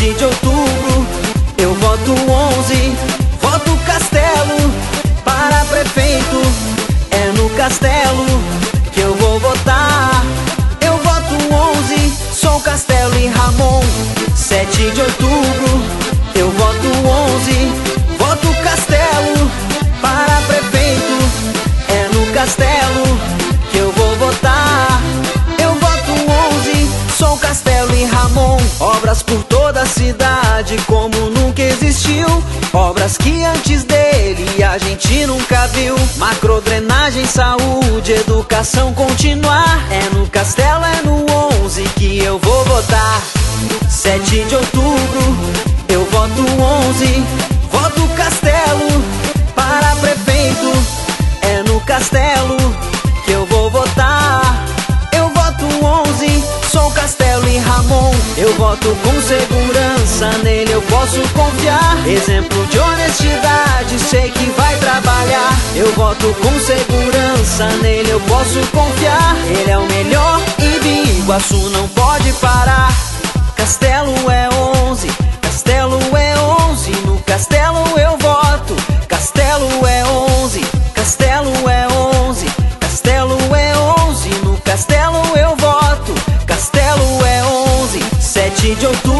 7 de outubro, eu voto 11, voto Castelo para prefeito. É no Castelo que eu vou votar. Eu voto 11, sou Castelo e Ramon. 7 de outubro, eu voto 11, voto Castelo para prefeito. É no Castelo que eu vou votar. Eu voto 11, sou Castelo e Ramon. Obras por toda a cidade como nunca existiu. Obras que antes dele a gente nunca viu. Macrodrenagem, saúde, educação continuar. É no Castelo, é no 11 que eu vou votar. 7 de outubro, eu voto 11, voto Castelo para prefeito. É no Castelo que eu vou votar. Eu voto 11, sou Castelo e Ramon. Eu voto com segurança, nele eu posso confiar. Exemplo de honestidade, sei que vai trabalhar. Eu voto com segurança, nele eu posso confiar. Ele é o melhor e Biguaçu não pode parar. Castelo é 11, Castelo é 11, no Castelo eu voto. Castelo é 11, Castelo é 11, Castelo é 11, no Castelo eu voto. Castelo é 11, 7 de outubro.